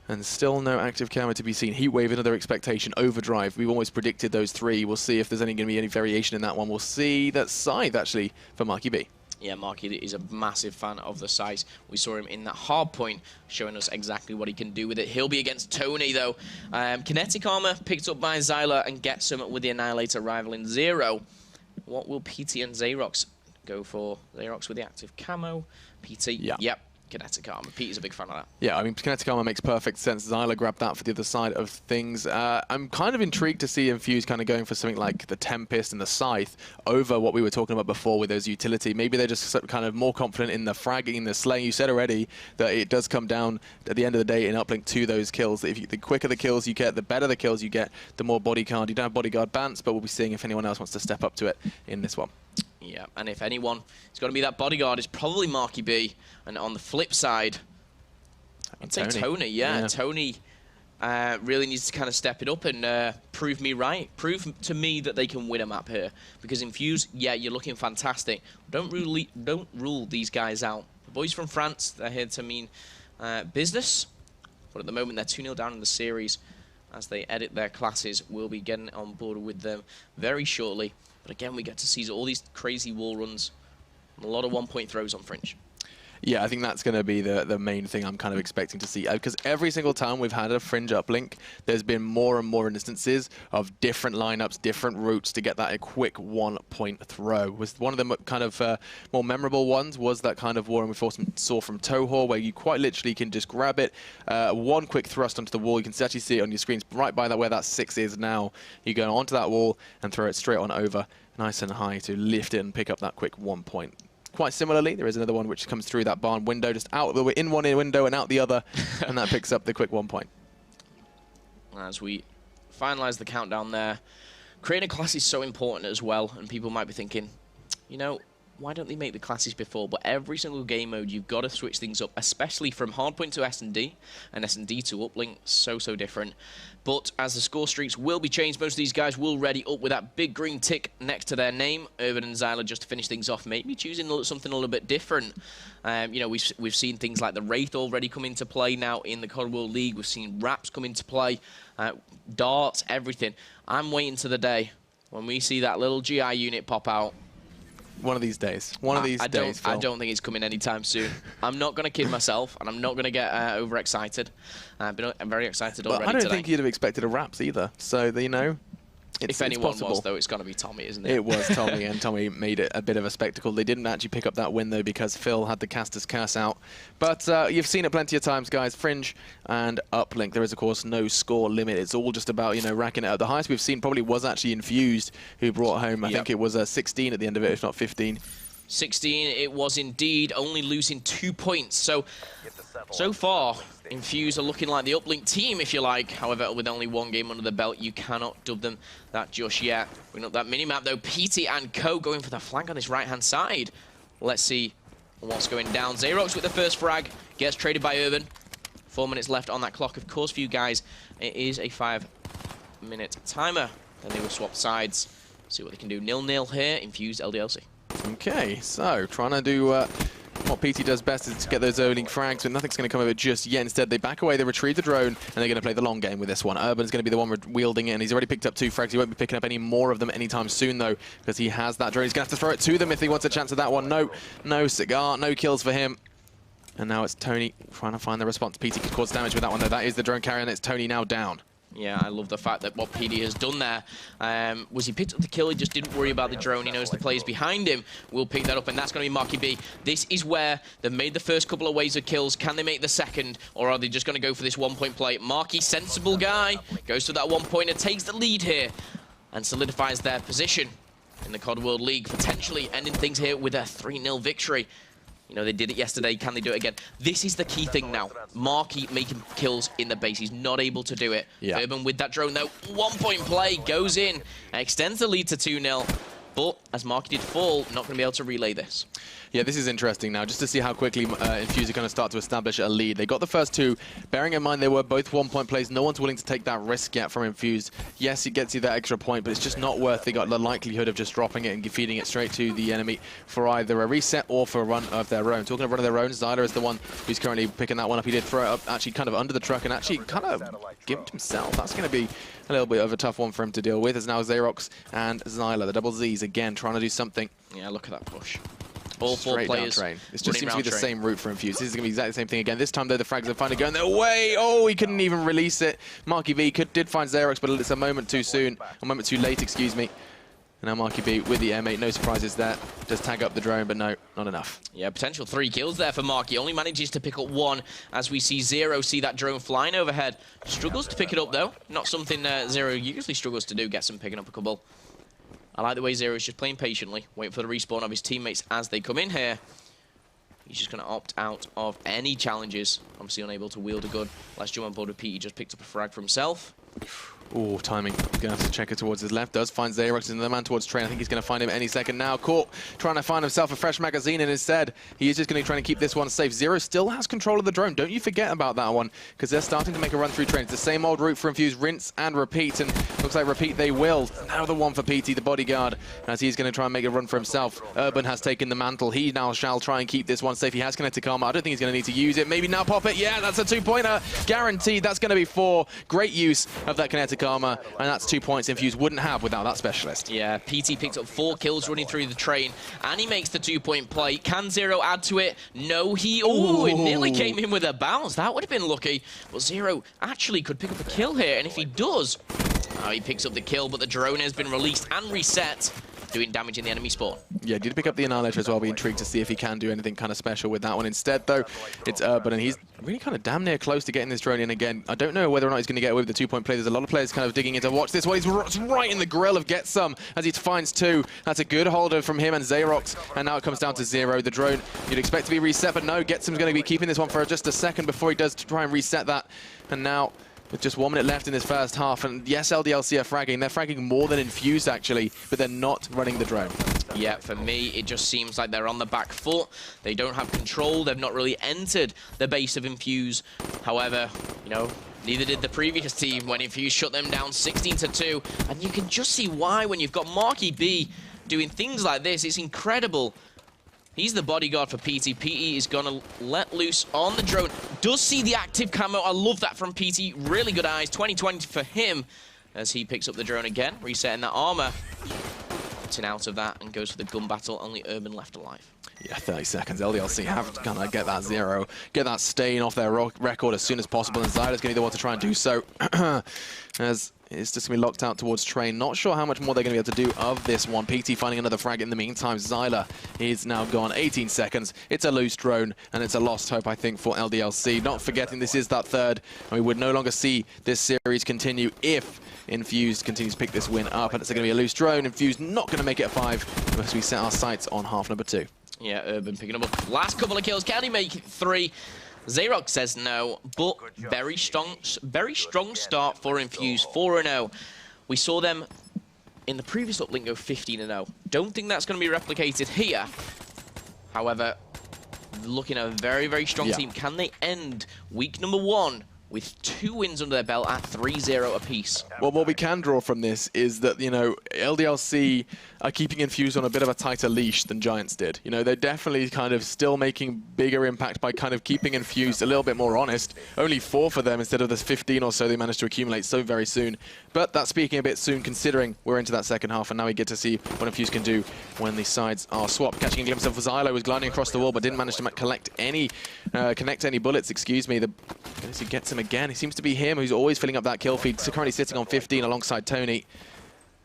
And still no Active Camo to be seen. Heatwave, another expectation. Overdrive, we've always predicted those 3. We'll see if there's going to be any variation in that one. We'll see that Scythe, actually, for MarkyB. Yeah, Marky is a massive fan of the Scythe. We saw him in that hard point, showing us exactly what he can do with it. He'll be against Tony, though. Kinetic armor picked up by ZylewR and Getsom with the Annihilator rivaling Zero. What will Peatie and Zayrox go for? Zayrox with the active camo. Peatie, yep. kinetic armor. Pete's a big fan of that. Yeah, I mean, kinetic armor makes perfect sense. ZylewR grabbed that for the other side of things. I'm kind of intrigued to see Infused kind of going for something like the Tempest and the Scythe over what we were talking about before with those utility. Maybe they're just kind of more confident in the fragging, the slaying. You said already that it does come down at the end of the day in uplink to those kills. If the quicker the kills you get, the better the kills you get, the more bodyguard. You don't have bodyguard bans, but we'll be seeing if anyone else wants to step up to it in this one. Yeah, and if anyone is going to be that bodyguard, it's probably MarkyB. And on the flip side, I'd say Tony. Yeah, Tony really needs to kind of step it up and prove me right. Prove to me that they can win a map here. Because Infused, yeah, you're looking fantastic. Don't rule these guys out. The boys from France, they're here to mean business. But at the moment, they're 2-0 down in the series. As they edit their classes, we'll be getting on board with them very shortly. But again, we get to see all these crazy wall runs and a lot of one-point throws on Fringe. Yeah, I think that's going to be the main thing I'm kind of expecting to see. Because every single time we've had a Fringe uplink, there's been more and more instances of different lineups, different routes to get that a quick one-point throw. Was one of the kind of more memorable ones was that kind of war we saw from Toho, where you quite literally can just grab it, one quick thrust onto the wall. You can actually see it on your screens right by that where that 6 is now. You go onto that wall and throw it straight on over, nice and high to lift it and pick up that quick 1 point. Quite similarly, there is another one which comes through that barn window, just out the in one window and out the other, and that picks up the quick 1 point. As we finalize the countdown there, creating a class is so important as well, and people might be thinking, you know, why don't they make the classes before? But every single game mode, you've got to switch things up, especially from hardpoint to S&D, and S&D to uplink, so different. But as the score streaks will be changed, most of these guys will ready up with that big green tick next to their name. Urban and ZylewR just to finish things off, maybe choosing something a little bit different. You know, we've seen things like the Wraith already come into play now in the COD World League. We've seen Raps come into play, darts, everything. I'm waiting to the day when we see that little GI unit pop out. One of these days. One of these days, Phil. I don't think it's coming anytime soon. I'm not going to kid myself, and I'm not going to get overexcited. But I'm very excited already. But I don't today. think you'd have expected a Raps either. So, you know, if anyone was, though, it's going to be Tommy, isn't it? It was Tommy, and Tommy made it a bit of a spectacle. They didn't actually pick up that win, though, because Phil had the caster's curse out. But you've seen it plenty of times, guys. Fringe and uplink. There is, of course, no score limit. It's all just about, you know, racking it up. The highest we've seen probably was actually Infused, who brought home, I think it was 16 at the end of it, if not 15. 16 it was indeed, only losing 2 points. So far, Infused are looking like the uplink team, if you like. However, with only one game under the belt, you cannot dub them that just yet. Bring up that mini-map, though. Peatie and Co going for the flank on this right-hand side. Let's see what's going down. Zayrox with the first frag, gets traded by Urban. 4 minutes left on that clock. Of course, for you guys, it is a 5-minute timer. Then they will swap sides. See what they can do. 0-0 here, Infused LDLC. Okay, so trying to do what Peatie does best is to get those early frags, but nothing's going to come of it just yet. Instead, they back away, they retrieve the drone, and they're going to play the long game with this one. Urban's going to be the one wielding it, and he's already picked up 2 frags. He won't be picking up any more of them anytime soon, though, because he has that drone. He's going to have to throw it to them if he wants a chance at that one. No cigar, no kills for him. And now it's Tony trying to find the response. Peatie could cause damage with that one, though. That is the drone carrier, and it's Tony now down. Yeah, I love the fact that what Peatie has done there was he picked up the kill, he just didn't worry about the drone. He knows the players behind him will pick that up, and that's going to be MarkyB. This is where they've made the first couple of waves of kills. Can they make the second, or are they just going to go for this 1 point play? Marky, sensible guy, goes to that 1 pointer, takes the lead here, and solidifies their position in the COD World League, potentially ending things here with a 3-0 victory. You know, they did it yesterday. Can they do it again? This is the key thing now. Marky making kills in the base. He's not able to do it. Yeah. Urban with that drone, though. 1 point play. Goes in. Extends the lead to 2-0. But as Marky did fall, not going to be able to relay this. Yeah, this is interesting now, just to see how quickly Infused are going to start to establish a lead. They got the first 2, bearing in mind they were both 1 point plays. No one's willing to take that risk yet from Infused. Yes, it gets you that extra point, but it's just not worth the likelihood of just dropping it and feeding it straight to the enemy for either a reset or for a run of their own. Talking of run of their own, ZylewR is the one who's currently picking that one up. He did throw it up actually kind of under the truck and actually kind of gimped himself. That's going to be a little bit of a tough one for him to deal with, as now Zayrox and ZylewR, the double Zs again, trying to do something. Yeah, look at that push. All 4 Straight players. Down train. It just seems to be the same route for Infused. This is going to be exactly the same thing again. This time, though, the frags are finally going their way. Oh, he couldn't even release it. MarkyB did find Zayrox, but it's a moment too soon. A moment too late, excuse me. And now MarkyB with the M8, no surprises there. Just tag up the drone, but no, not enough. Yeah, potential 3 kills there for Marky. Only manages to pick up 1 as we see Zero see that drone flying overhead. Struggles to pick it up though. Not something Zero usually struggles to do. Getsom picking up a couple. I like the way Zero is just playing patiently, waiting for the respawn of his teammates as they come in here. He's just going to opt out of any challenges. Obviously unable to wield a gun. Let's jump on board with Peatie. Just picked up a frag for himself. Oh, timing. He's going to have to check it towards his left. Does find Zayrox in the man towards Train. I think he's going to find him any second now. Caught trying to find himself a fresh magazine, and instead, he is just going to try and keep this one safe. Zero still has control of the drone. Don't you forget about that one, because they're starting to make a run through Train. It's the same old route for Infused, rinse and repeat, and looks like repeat they will. Now the one for Peatie, the bodyguard, as he's going to try and make a run for himself. Urban has taken the mantle. He now shall try and keep this one safe. He has connected Karma. I don't think he's going to need to use it. Maybe now pop it. Yeah, that's a 2-pointer. Guaranteed. That's going to be 4. Great use of that connected Karma, and that's 2 points Infused wouldn't have without that specialist. Yeah, Peatie picked up 4 kills running through the Train, and he makes the 2-point play. Can Zero add to it? No, it nearly came in with a bounce. That would have been lucky, but Zero actually could pick up a kill here, and if he does, he picks up the kill, but the drone has been released and reset, doing damage in the enemy spawn. Yeah, did pick up the Annihilator as well. Be intrigued to see if he can do anything kind of special with that one. Instead, though, it's Urban, and he's really kind of damn near close to getting this drone in again. I don't know whether or not he's going to get away with the 2-point play. There's a lot of players kind of digging in to watch this one. He's right in the grill of Getsom as he finds 2. That's a good holder from him and Zayrox, and now it comes down to Zero. The drone you'd expect to be reset, but no, Getsom's going to be keeping this one for just a second before he does try and reset that. And now, with just 1 minute left in this first half, and yes, LDLC are fragging. They're fragging more than Infused, actually, but they're not running the drone. Yeah, for me, it just seems like they're on the back foot. They don't have control. They've not really entered the base of Infuse. However, you know, neither did the previous team when Infuse shut them down 16-2. And you can just see why when you've got MarkyB doing things like this. It's incredible. He's the bodyguard for Peatie. Peatie is going to let loose on the drone. Does see the active camo. I love that from Peatie. Really good eyes. 20-20 for him as he picks up the drone again, resetting that armor. Getting out of that and goes for the gun battle. Only Urban left alive. Yeah, 30 seconds. LDLC have to kind of get that 0, get that stain off their record as soon as possible, and Zyler's going to be the one to try and do so. As it's just going to be locked out towards Train. Not sure how much more they're going to be able to do of this one. Peatie finding another frag in the meantime. Zyler is now gone. 18 seconds. It's a loose drone, and it's a lost hope, I think, for LDLC. Not forgetting this is that 3rd, and we would no longer see this series continue if Infused continues to pick this win up. And it's going to be a loose drone. Infused not going to make it a 5 unless we set our sights on half number 2. Yeah, Urban picking up a last couple of kills. Can he make it 3? Zayrox says no, but very strong start for Infused, 4-0. We saw them in the previous uplink go 15-0. Don't think that's going to be replicated here. However, looking at a very, very strong team. Can they end week number 1 with 2 wins under their belt at 3-0 apiece? Well, what we can draw from this is that, you know, LDLC are keeping Infused on a bit of a tighter leash than Giants did. You know, they're definitely kind of still making bigger impact by kind of keeping Infused a little bit more honest. Only 4 for them instead of the 15 or so they managed to accumulate so very soon. But that's speaking a bit soon considering we're into that second half, and now we get to see what Infused can do when the sides are swapped. Catching a glimpse of Zylo was gliding across the wall but didn't manage to connect any bullets, excuse me. He gets him again. It seems to be him who's always filling up that kill feed. So currently sitting on 15 alongside Tony.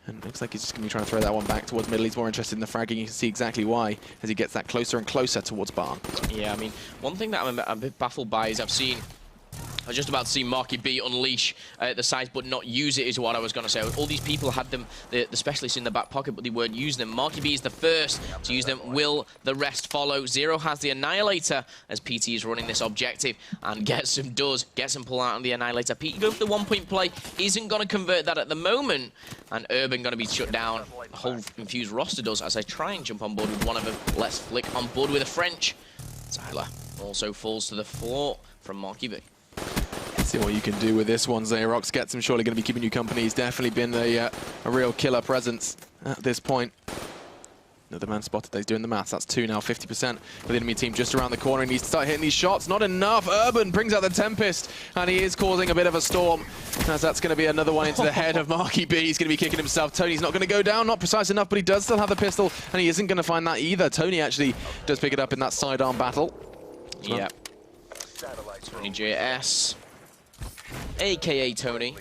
And looks like he's just going to be trying to throw that one back towards middle. He's more interested in the fragging. You can see exactly why as he gets that closer and closer towards Barn. Yeah, I mean, one thing that I'm a bit baffled by is I was just about to see MarkyB unleash the sides but not use it is what I was going to say. All these people had them, the specialists in the back pocket, but they weren't using them. MarkyB is the first to use them. Will the rest follow? Zero has the Annihilator as Peatie is running this objective, and Getsom pull out on the Annihilator. Peatie going for the 1-point play, isn't going to convert that at the moment, and Urban going to be shut down. The whole Infused roster does as I try and jump on board with one of them. Let's flick on board with a French. Tyler also falls to the floor from MarkyB. See what you can do with this one. Zayrox Getsom surely going to be keeping you company. He's definitely been a real killer presence at this point. Another man spotted. He's doing the maths. That's 2 now, 50% for the enemy team just around the corner. He needs to start hitting these shots. Not enough. Urban brings out the Tempest, and he is causing a bit of a storm, as that's going to be another one into the head of MarkyB. He's going to be kicking himself. Tony's not going to go down. Not precise enough, but he does still have the pistol, and he isn't going to find that either. Tony actually does pick it up in that sidearm battle. Yeah. TonyJa, a.k.a. Tony,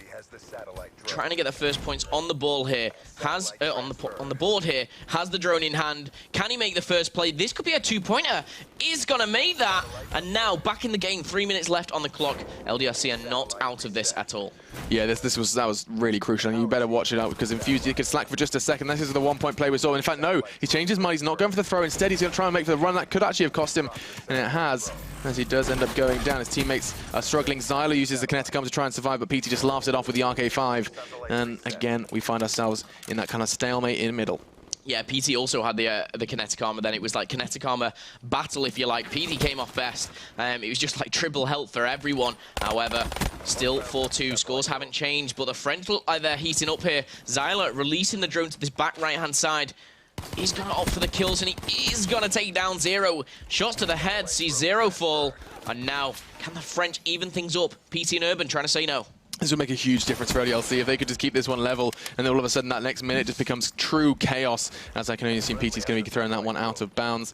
trying to get the first points on the ball here. Has on the board here. Has the drone in hand. Can he make the first play? This could be a 2-pointer. Is gonna make that. And now back in the game. 3 minutes left on the clock. LDLC are not out of this at all. Yeah, that was really crucial, and you better watch it out because Infused, he could slack for just a second. This is the 1-point play we saw. In fact, no, he changed his mind. He's not going for the throw. Instead, he's going to try and make for the run. That could actually have cost him, and it has, as he does end up going down. His teammates are struggling. ZylewR uses the kinetic arm to try and survive, but Peatie just laughs it off with the RK5. And again, we find ourselves in that kind of stalemate in the middle. Yeah, Peatie also had the kinetic armor. Then it was like kinetic armor battle, if you like. Peatie came off best. It was just like triple health for everyone. However, still 4-2. Scores haven't changed, but the French look like they're heating up here. ZylewR releasing the drone to this back right-hand side. He's going to opt for the kills, and he is going to take down Zero. Shots to the head, sees Zero fall. And now, can the French even things up? Peatie and Urban trying to say no. This would make a huge difference for LDLC if they could just keep this one level, and then all of a sudden that next minute just becomes true chaos, as I can only assume Peatie's going to be throwing that one out of bounds.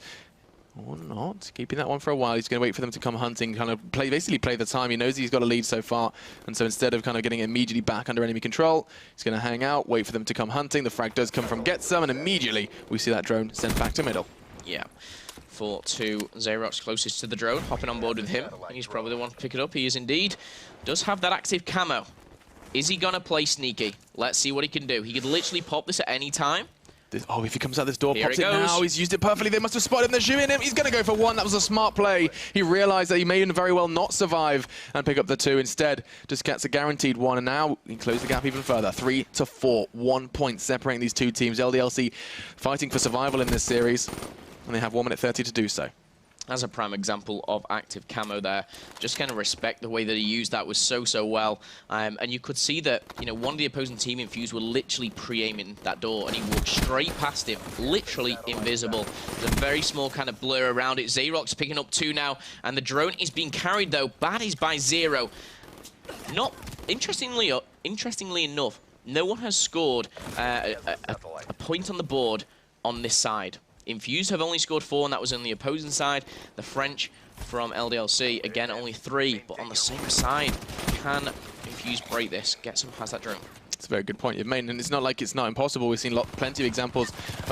Or not. Keeping that one for a while. He's going to wait for them to come hunting, kind of basically play the time. He knows he's got a lead so far, and so instead of kind of getting immediately back under enemy control, he's going to hang out, wait for them to come hunting. The frag does come from Getsom, and immediately we see that drone sent back to middle. Yeah. 4-2, Zayrox closest to the drone, hopping on board with him. He's probably the one to pick it up. He is indeed. Does have that active camo. Is he gonna play sneaky? Let's see what he can do. He could literally pop this at any time. Oh, if he comes out this door, Here pops it now. He's used it perfectly. They must have spotted him. They're shooting him. He's going to go for one. That was a smart play. He realized that he may very well not survive and pick up the 2. Instead, just gets a guaranteed 1. And now he can close the gap even further. 3-4. 1 point separating these two teams. LDLC fighting for survival in this series. And they have 1 minute 30 to do so. As a prime example of active camo there, just kind of respect the way that he used that was so well. And you could see that, you know, one of the opposing team Infused were literally pre-aiming that door, and he walked straight past him, literally invisible. There's a very small kind of blur around it. Zayrox picking up 2 now, and the drone is being carried though. Bad is by Zero. Not interestingly enough, no one has scored a point on the board on this side. Infused have only scored 4, and that was on the opposing side. The French from LDLC, again, only 3, but on the same side. Can Infused break this? Getsom has that drone. It's a very good point you've made, and it's not like it's not impossible. We've seen plenty of examples of